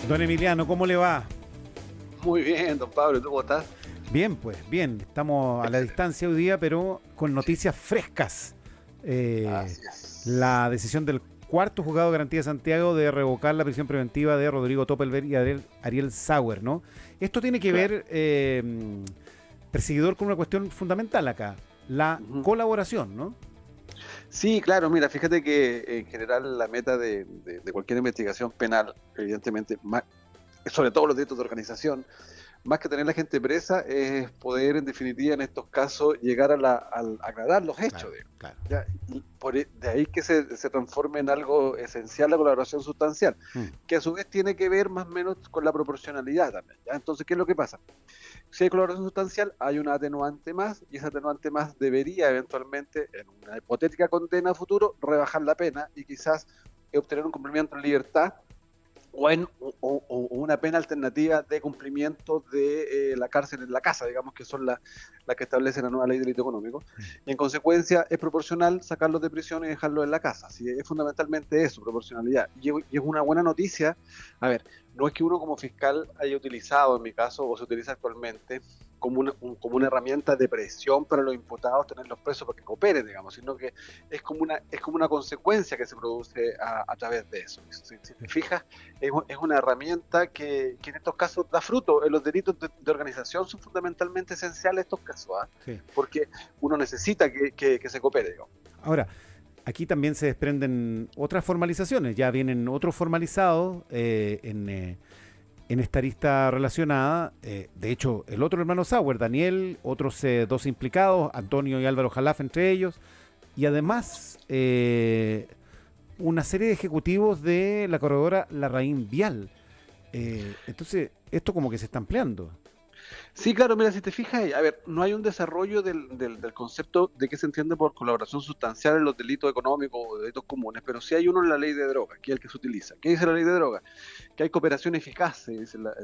Don Emiliano, ¿cómo le va? Muy bien, don Pablo, ¿tú cómo estás? Bien, pues, bien. Estamos a la distancia hoy día, pero con noticias frescas. Así es. La decisión del cuarto juzgado de garantía de Santiago de revocar la prisión preventiva de Rodrigo Toppelberg y Ariel Sauer, ¿no? Esto tiene que Claro. ver, perseguidor, con una cuestión fundamental acá, la Ujú. colaboración, ¿no? Sí, claro, mira, fíjate que en general la meta de cualquier investigación penal, evidentemente, sobre todo los delitos de organización, más que tener a la gente presa, es poder, en definitiva, en estos casos, llegar al aclarar los hechos. Claro, claro. ¿Ya? Y de ahí que se transforme en algo esencial la colaboración sustancial, Mm, que a su vez tiene que ver más o menos con la proporcionalidad también. ¿Ya? Entonces, ¿qué es lo que pasa? Si hay colaboración sustancial, hay una atenuante más, y esa atenuante más debería eventualmente, en una hipotética condena a futuro, rebajar la pena y quizás obtener un cumplimiento en libertad o una pena alternativa de cumplimiento de la cárcel en la casa, digamos, que son las que establece la nueva ley de delito económico. mm. Y en consecuencia es proporcional sacarlos de prisión y dejarlos en la casa. Así es fundamentalmente eso, proporcionalidad. Y es una buena noticia. A ver, no es que uno como fiscal haya utilizado, en mi caso, o se utiliza actualmente, como una herramienta de presión para los imputados tenerlos presos para que cooperen, digamos, sino que es como una consecuencia que se produce a través de eso. Si te fijas, es una herramienta que en estos casos da fruto. En los delitos de organización son fundamentalmente esenciales estos casos, ¿eh? Sí. Porque uno necesita que se coopere, digamos. Ahora, aquí también se desprenden otras formalizaciones, ya vienen otros formalizados en esta lista relacionada. De hecho, el otro hermano Sauer, Daniel, otros dos implicados, Antonio y Álvaro Jalaf entre ellos, y además una serie de ejecutivos de la corredora Larraín Vial. Entonces, esto como que se está ampliando. Sí, claro, mira, si te fijas, a ver, no hay un desarrollo del concepto de qué se entiende por colaboración sustancial en los delitos económicos o delitos comunes, pero sí hay uno en la ley de drogas, que es el que se utiliza. ¿Qué dice la ley de drogas? Que hay cooperación eficaz, se dice la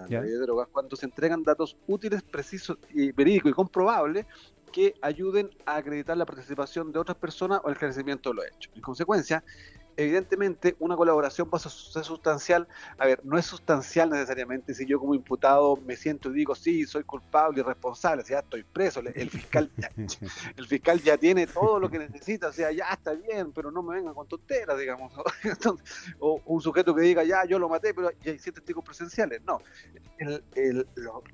¿Ya? ley de drogas, cuando se entregan datos útiles, precisos y verídicos y comprobables que ayuden a acreditar la participación de otras personas o el esclarecimiento de los hechos. En consecuencia, evidentemente una colaboración va a ser sustancial. A ver, no es sustancial necesariamente si yo como imputado me siento y digo, sí, soy culpable y responsable, o sea, ya estoy preso, el fiscal ya tiene todo lo que necesita, o sea, ya está bien, pero no me venga con tonteras, digamos. Entonces, o un sujeto que diga, ya, yo lo maté, pero ya hay 7 testigos presenciales. No,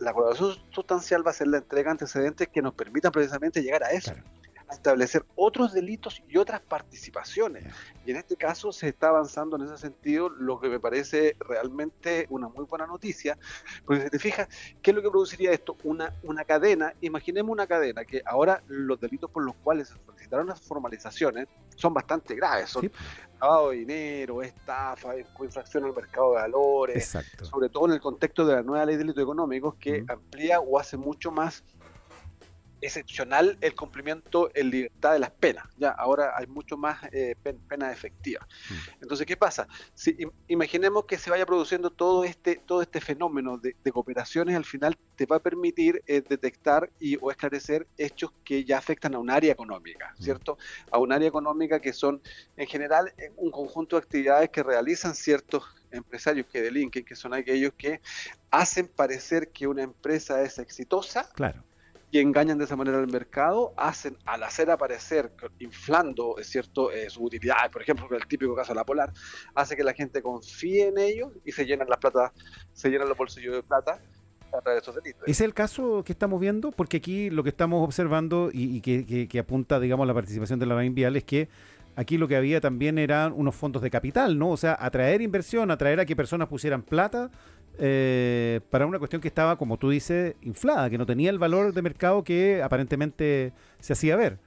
la colaboración sustancial va a ser la entrega de antecedentes que nos permitan precisamente llegar a eso. Claro. A establecer otros delitos y otras participaciones. Ya. Y en este caso se está avanzando en ese sentido, lo que me parece realmente una muy buena noticia, porque si te fijas, ¿qué es lo que produciría esto? Una cadena. Imaginemos una cadena que ahora los delitos por los cuales se solicitaron las formalizaciones son bastante graves, son Sí, lavado de dinero, estafa, infracción al mercado de valores, exacto. sobre todo en el contexto de la nueva ley de delitos económicos que Mm. amplía o hace mucho más excepcional el cumplimiento en libertad de las penas. Ya ahora hay mucho más penas efectivas. Mm. Entonces, ¿qué pasa? Si imaginemos que se vaya produciendo todo este fenómeno de cooperaciones, al final te va a permitir detectar o esclarecer hechos que ya afectan a un área económica, ¿cierto? A un área económica que son, en general, un conjunto de actividades que realizan ciertos empresarios que delinquen, que son aquellos que hacen parecer que una empresa es exitosa Claro. y engañan de esa manera al mercado, al hacer aparecer, inflando, ¿cierto?, sus utilidades, por ejemplo, el típico caso de la Polar, hace que la gente confíe en ellos y se llenan los bolsillos de plata a través de estos delitos. ¿Es el caso que estamos viendo? Porque aquí lo que estamos observando y que apunta, digamos, la participación de la Larraín Vial es que aquí lo que había también eran unos fondos de capital, ¿no? O sea, atraer inversión, atraer a que personas pusieran plata para una cuestión que estaba, como tú dices, inflada, que no tenía el valor de mercado que aparentemente se hacía ver.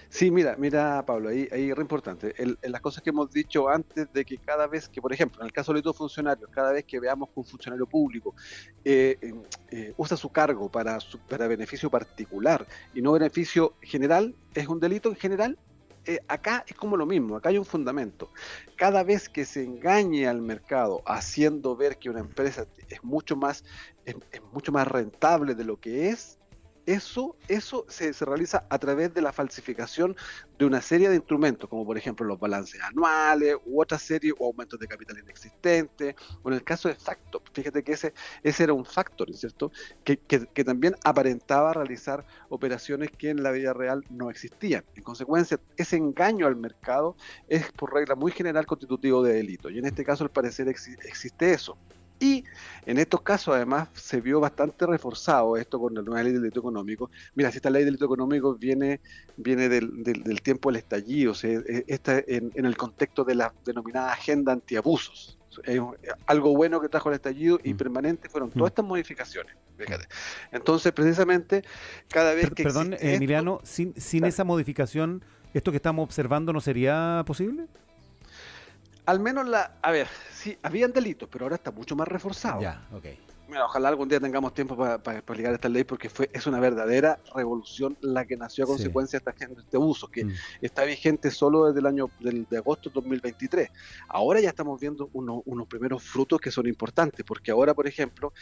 Sí, mira, Pablo, ahí es re importante. Las cosas que hemos dicho antes de que cada vez que, por ejemplo, en el caso de los funcionarios, cada vez que veamos que un funcionario público eh, usa su cargo para beneficio particular y no beneficio general, es un delito en general. Acá es como lo mismo, acá hay un fundamento. Cada vez que se engañe al mercado haciendo ver que una empresa es mucho más rentable de lo que es, eso se realiza a través de la falsificación de una serie de instrumentos, como por ejemplo los balances anuales u otra serie, o aumentos de capital inexistente, o en el caso de Factor, fíjate que ese era un factor, ¿cierto? Que también aparentaba realizar operaciones que en la vida real no existían. En consecuencia, ese engaño al mercado es por regla muy general constitutivo de delito, y en este caso al parecer existe eso. Y en estos casos, además, se vio bastante reforzado esto con la nueva ley del delito económico. Mira, si esta ley del delito económico viene del tiempo del estallido, o sea, está en el contexto de la denominada agenda antiabusos. Algo bueno que trajo el estallido y permanente fueron todas estas modificaciones. Fíjate. Entonces, precisamente, cada vez que Perdón, Emiliano, sin claro, esa modificación, ¿esto que estamos observando no sería posible? al menos a ver, sí, habían delitos, pero ahora está mucho más reforzado. Ya, ok. Mira, ojalá algún día tengamos tiempo para explicar esta ley, porque es una verdadera revolución la que nació a consecuencia de este abuso, que está vigente solo desde el año de agosto de 2023. Ahora ya estamos viendo unos primeros frutos que son importantes, porque ahora, por ejemplo,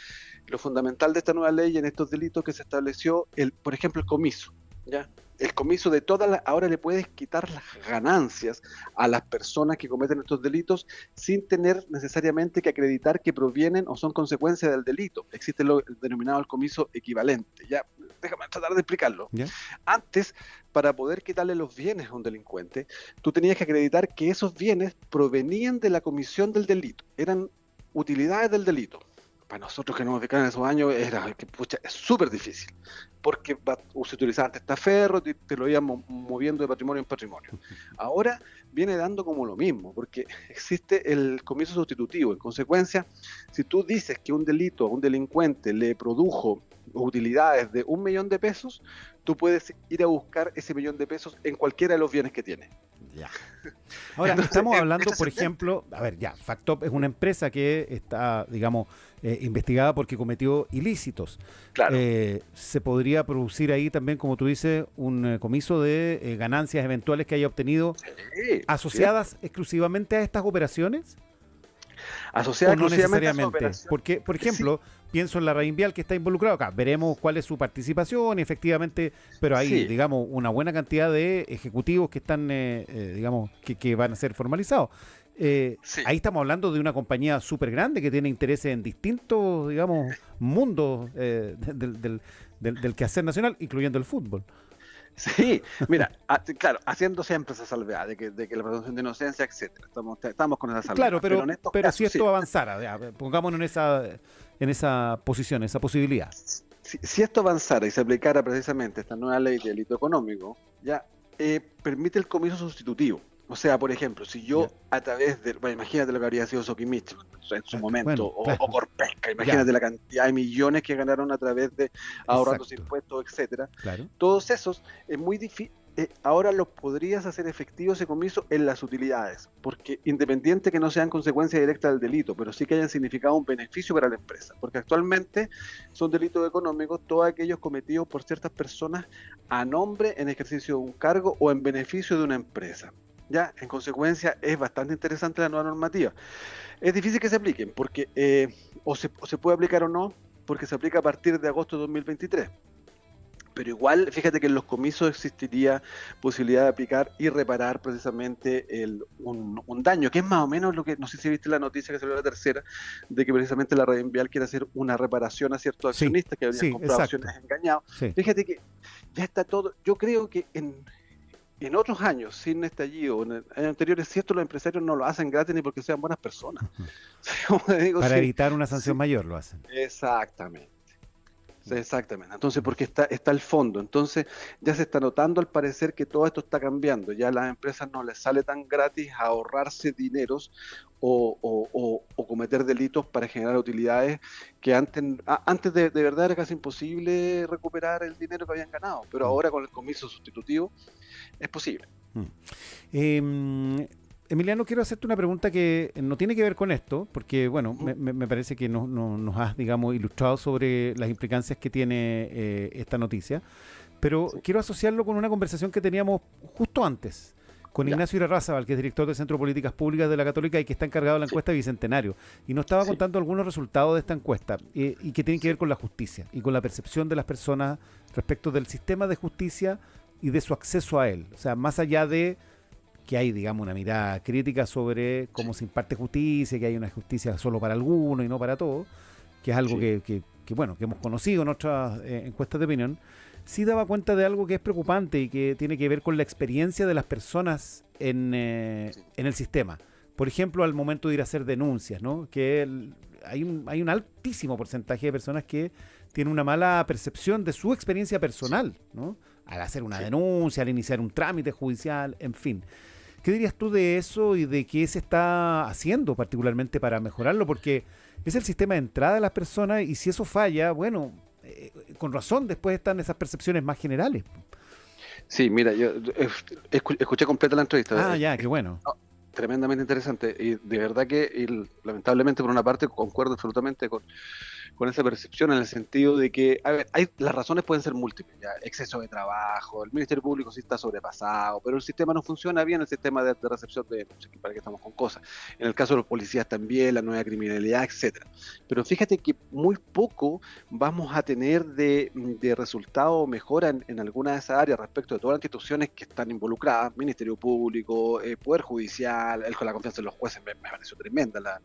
lo fundamental de esta nueva ley en estos delitos que se estableció, por ejemplo, el comiso, ¿ya? El comiso de ahora le puedes quitar las ganancias a las personas que cometen estos delitos sin tener necesariamente que acreditar que provienen o son consecuencia del delito. Existe el denominado el comiso equivalente. Ya, déjame tratar de explicarlo. ¿Ya? Antes, para poder quitarle los bienes a un delincuente, tú tenías que acreditar que esos bienes provenían de la comisión del delito, eran utilidades del delito. Para nosotros que nos ubicaban en esos años es súper difícil, porque se utilizaba testaferro, te lo iban moviendo de patrimonio en patrimonio. Ahora viene dando como lo mismo, porque existe el comiso sustitutivo. En consecuencia, si tú dices que un delito a un delincuente le produjo utilidades de 1 millón de pesos, tú puedes ir a buscar ese 1 millón de pesos en cualquiera de los bienes que tiene. Ya. Ahora, entonces, estamos hablando, por ejemplo, Factop es una empresa que está, digamos, investigada porque cometió ilícitos. Claro. ¿Se podría producir ahí también, como tú dices, un comiso de ganancias eventuales que haya obtenido asociadas exclusivamente a estas operaciones? Asociadas no necesariamente, porque, por ejemplo, pienso en la Reinvial que está involucrado acá, veremos cuál es su participación efectivamente, pero hay, digamos, una buena cantidad de ejecutivos que están, digamos, que van a ser formalizados. Ahí estamos hablando de una compañía súper grande que tiene intereses en distintos, digamos, mundos del quehacer nacional, incluyendo el fútbol. Sí, mira, claro, haciendo siempre esa salvedad de que la presunción de inocencia, etcétera. Estamos con esa salvedad. Claro, pero casos, si esto avanzara, pongámonos en esa posición, esa posibilidad. Si esto avanzara y se aplicara precisamente esta nueva ley de delito económico, ya permite el comiso sustitutivo. O sea, por ejemplo, si yo a través de, imagínate lo que habría sido Sokimich en su momento, o Corpesca, imagínate la cantidad de millones que ganaron a través de ahorrándose impuestos, etcétera. Claro. Todos esos es muy difícil. Ahora los podrías hacer efectivo ese comiso en las utilidades, porque independiente que no sean consecuencia directa del delito, pero sí que hayan significado un beneficio para la empresa, porque actualmente son delitos económicos todos aquellos cometidos por ciertas personas a nombre, en ejercicio de un cargo o en beneficio de una empresa. Ya, en consecuencia, es bastante interesante la nueva normativa. Es difícil que se apliquen, porque o se puede aplicar o no, porque se aplica a partir de agosto de 2023. Pero igual, fíjate que en los comisos existiría posibilidad de aplicar y reparar precisamente un daño, que es más o menos lo que, no sé si viste la noticia que salió la tercera, de que precisamente la Reinvial quiere hacer una reparación a ciertos accionistas que habían comprado acciones engañados. Fíjate que ya está todo, yo creo que en otros años, sin estallido, en años anteriores, si esto los empresarios no lo hacen gratis ni porque sean buenas personas. Para evitar una sanción mayor lo hacen. Exactamente. Entonces, porque está el fondo. Entonces, ya se está notando al parecer que todo esto está cambiando. Ya a las empresas no les sale tan gratis ahorrarse dineros o cometer delitos para generar utilidades que antes de verdad era casi imposible recuperar el dinero que habían ganado. Pero ahora con el comiso sustitutivo es posible. Emiliano, quiero hacerte una pregunta que no tiene que ver con esto, porque bueno, me parece que nos has, digamos, ilustrado sobre las implicancias que tiene esta noticia, pero quiero asociarlo con una conversación que teníamos justo antes, con Ya, Ignacio Irarrázaval, que es director del Centro de Políticas Públicas de la Católica y que está encargado de la sí, encuesta Bicentenario. Y nos estaba sí, contando algunos resultados de esta encuesta y que tienen que ver con la justicia y con la percepción de las personas respecto del sistema de justicia y de su acceso a él. O sea, más allá de que hay, digamos, una mirada crítica sobre cómo sí, se imparte justicia, que hay una justicia solo para algunos y no para todos, que es algo sí, bueno, que hemos conocido en otras encuestas de opinión, sí daba cuenta de algo que es preocupante y que tiene que ver con la experiencia de las personas sí, en el sistema. Por ejemplo, al momento de ir a hacer denuncias, ¿no? Hay un altísimo porcentaje de personas que tienen una mala percepción de su experiencia sí, personal, ¿no? Al hacer una sí. denuncia, al iniciar un trámite judicial, en fin. ¿Qué dirías tú de eso y de qué se está haciendo particularmente para mejorarlo? Porque es el sistema de entrada de las personas y si eso falla, bueno, con razón después están esas percepciones más generales. Sí, mira, yo escuché completa la entrevista. Ah, ya, qué bueno. No, tremendamente interesante y de verdad que lamentablemente por una parte concuerdo absolutamente con esa percepción en el sentido de que, a ver, las razones pueden ser múltiples, ya, exceso de trabajo, el Ministerio Público sí está sobrepasado, pero el sistema no funciona bien, el sistema de recepción de denuncias, para que estamos con cosas. En el caso de los policías también, la nueva criminalidad, etcétera. Pero fíjate que muy poco vamos a tener de resultado o mejora en alguna de esas áreas respecto de todas las instituciones que están involucradas, Ministerio Público, Poder Judicial, la confianza en los jueces me pareció tremenda la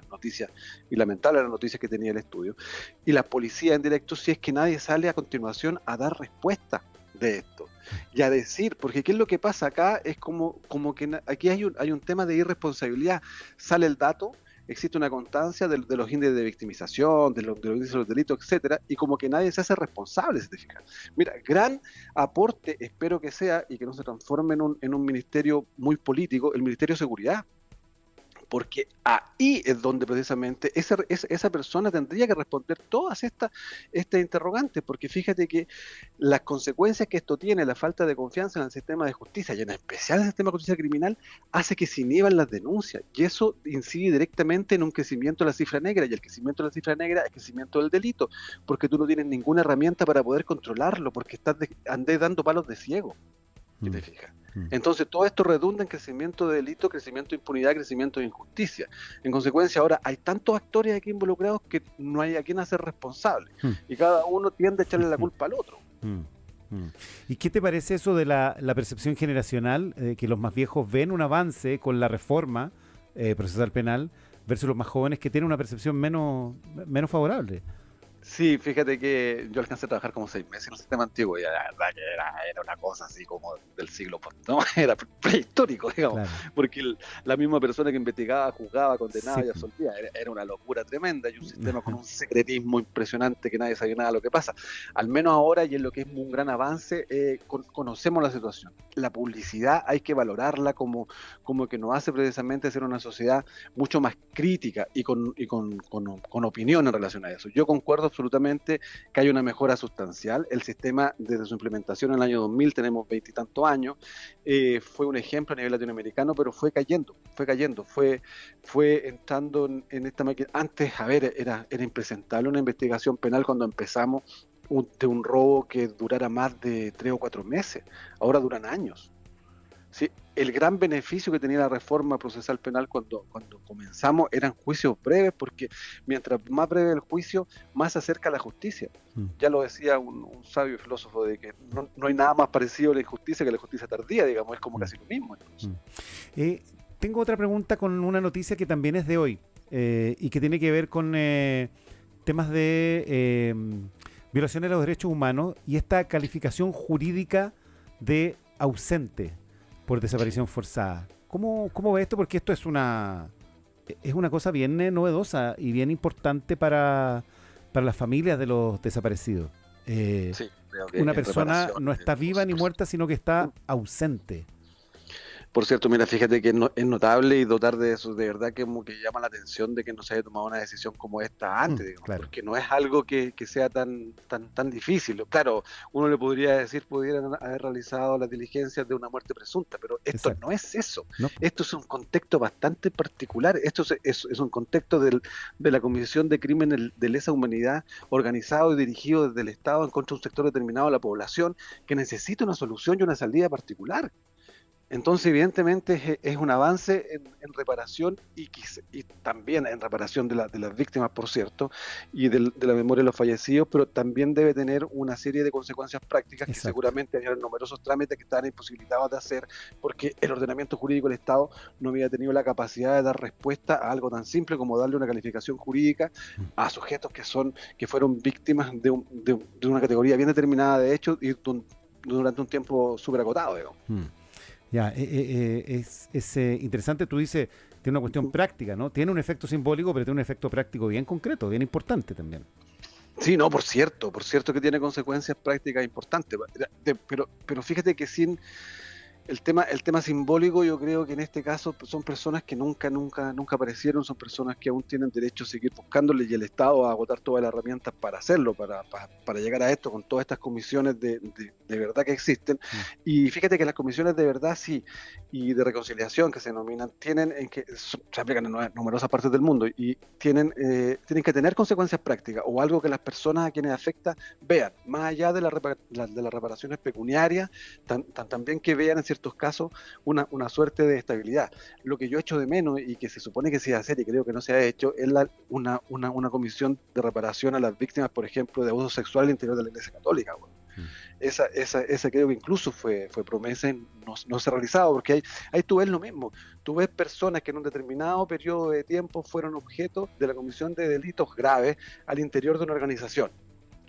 noticia y lamentable la noticia que tenía el estudio. Y la policía en directo, si es que nadie sale a continuación a dar respuesta de esto y a decir, porque qué es lo que pasa acá, es como que aquí hay un tema de irresponsabilidad, sale el dato, existe una constancia de los índices de victimización, de los índices de los delitos, etcétera, y como que nadie se hace responsable, si te fijas. Mira, gran aporte, espero que sea, y que no se transforme en un ministerio muy político, el Ministerio de Seguridad, porque ahí es donde precisamente esa persona tendría que responder todas estas interrogantes, porque fíjate que las consecuencias que esto tiene, la falta de confianza en el sistema de justicia, y en especial en el sistema de justicia criminal, hace que se inhiban las denuncias, y eso incide directamente en un crecimiento de la cifra negra, y el crecimiento de la cifra negra es crecimiento del delito, porque tú no tienes ninguna herramienta para poder controlarlo, porque andás dando palos de ciego, si te fijas. Entonces todo esto redunda en crecimiento de delito, crecimiento de impunidad, crecimiento de injusticia. En consecuencia ahora hay tantos actores aquí involucrados que no hay a quien hacer responsable y cada uno tiende a echarle la culpa al otro. ¿Y qué te parece eso de la percepción generacional, que los más viejos ven un avance con la reforma procesal penal versus los más jóvenes que tienen una percepción menos favorable? Sí, fíjate que yo alcancé a trabajar como 6 meses en el sistema antiguo y la verdad que era una cosa así como del siglo, ¿no? Era prehistórico, digamos, Claro. porque la misma persona que investigaba, juzgaba, condenaba Sí. y absolvía, era una locura tremenda y un sistema con un secretismo impresionante que nadie sabía nada de lo que pasa. Al menos ahora, y en lo que es un gran avance, conocemos la situación. La publicidad hay que valorarla como que nos hace precisamente ser una sociedad mucho más crítica y con opinión en relación a eso. Yo concuerdo absolutamente que hay una mejora sustancial. El sistema, desde su implementación en el año 2000, tenemos 20 y tantos años, fue un ejemplo a nivel latinoamericano, pero fue cayendo, fue entrando en esta máquina. Antes, a ver, era impresentable una investigación penal cuando empezamos de un robo que durara más de 3 o 4 meses. Ahora duran años. Sí, el gran beneficio que tenía la reforma procesal penal cuando comenzamos eran juicios breves, porque mientras más breve el juicio, más se acerca a la justicia. Ya lo decía un sabio filósofo, de que no hay nada más parecido a la injusticia que la justicia tardía, digamos, es como casi lo mismo. Tengo otra pregunta con una noticia que también es de hoy y que tiene que ver con temas de violaciones de los derechos humanos y esta calificación jurídica de ausente por desaparición forzada. ¿Cómo ves esto? Porque esto es una cosa bien novedosa y bien importante para las familias de los desaparecidos. Sí, creo que Una en persona reparación, no está viva ni muerta, sino que está ausente. Por cierto, mira, fíjate que es notable y dotar de eso, de verdad que como que llama la atención de que no se haya tomado una decisión como esta antes, digamos, Claro. porque no es algo que sea tan difícil. Claro, uno le podría decir, pudieran haber realizado las diligencias de una muerte presunta, pero esto Exacto. no es eso. ¿No? Esto es un contexto bastante particular. Esto es un contexto de la Comisión de Crímenes de Lesa Humanidad organizado y dirigido desde el Estado en contra de un sector determinado de la población que necesita una solución y una salida particular. Entonces, evidentemente, es un avance en reparación y también en reparación de las víctimas, por cierto, y de la memoria de los fallecidos, pero también debe tener una serie de consecuencias prácticas que Exacto. seguramente había numerosos trámites que estaban imposibilitados de hacer porque el ordenamiento jurídico del Estado no había tenido la capacidad de dar respuesta a algo tan simple como darle una calificación jurídica Mm. a sujetos que fueron víctimas de una categoría bien determinada de hechos y durante un tiempo súper acotado, digamos. Mm. Ya, es interesante, tú dices, tiene una cuestión práctica, ¿no? Tiene un efecto simbólico, pero tiene un efecto práctico bien concreto, bien importante también. Sí, no, por cierto que tiene consecuencias prácticas importantes, pero fíjate que sin el tema simbólico, yo creo que en este caso son personas que nunca aparecieron, son personas que aún tienen derecho a seguir buscándole y el Estado va a agotar todas las herramientas para hacerlo, para llegar a esto con todas estas comisiones de verdad que existen. Mm. Y fíjate que las comisiones de verdad sí, y de reconciliación que se denominan, se aplican en numerosas partes del mundo y tienen que tener consecuencias prácticas o algo que las personas a quienes afecta vean, más allá de las reparaciones pecuniarias, también que vean en ciertos casos una suerte de estabilidad. Lo que yo echo de menos y que se supone que se iba a hacer y creo que no se ha hecho es una comisión de reparación a las víctimas, por ejemplo, de abuso sexual al interior de la Iglesia Católica. Bueno, Mm. esa creo que incluso fue promesa y no se ha realizado, porque ahí tú ves lo mismo. Tú ves personas que en un determinado periodo de tiempo fueron objeto de la comisión de delitos graves al interior de una organización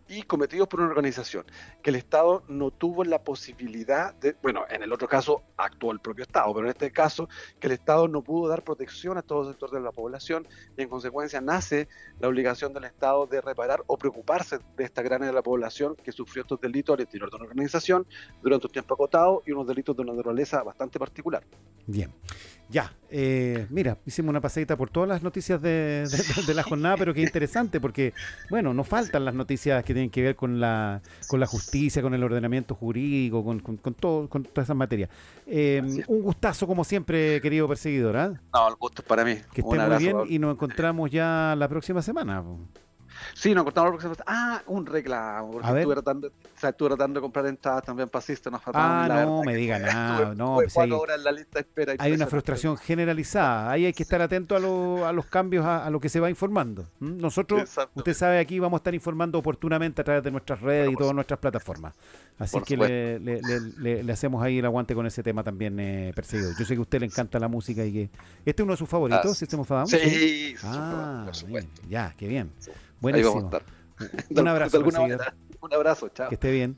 y cometidos por una organización que el Estado no tuvo la posibilidad de, bueno, en el otro caso actuó el propio Estado, pero en este caso que el Estado no pudo dar protección a todo sector de la población y en consecuencia nace la obligación del Estado de reparar o preocuparse de esta gran área de la población que sufrió estos delitos al interior de una organización durante un tiempo acotado y unos delitos de una naturaleza bastante particular. Bien. Ya, mira, hicimos una pasadita por todas las noticias de la jornada, pero qué interesante, porque, bueno, no faltan las noticias que tienen que ver con la justicia, con el ordenamiento jurídico, con todo, con todas esas materias. Así es. Un gustazo, como siempre, querido perseguidor, ¿ah? No, el gusto es para mí. Que Un estés muy abrazo, bien Pablo. y nos encontramos ya la próxima semana. Po. Sí, nos cortamos la próxima. Ah, un reclamo, porque A ver. estuve tratando de comprar entradas también para System of a Down y Ah, la verdad no me que diga nada, no, tuve pues cuatro ahí horas en la lista de espera hay una impresionante. frustración generalizada. Ahí hay que estar atento a los cambios, a lo que se va informando. ¿Mm? Nosotros, usted Exactamente. sabe, aquí vamos a estar informando oportunamente a través de nuestras redes Pero y por, todas nuestras plataformas. Así por que supuesto. le hacemos ahí el aguante con ese tema también, perseguido. Yo sé que a usted le encanta la música y que este es uno de sus Ah, favoritos, System of a Down, ¿sí? sí, Ah, por bien, supuesto. ya, qué bien. Ahí vamos a Buenísimo. estar. Un De abrazo, alguna perseguidor. manera. Un abrazo, Que chao. esté bien.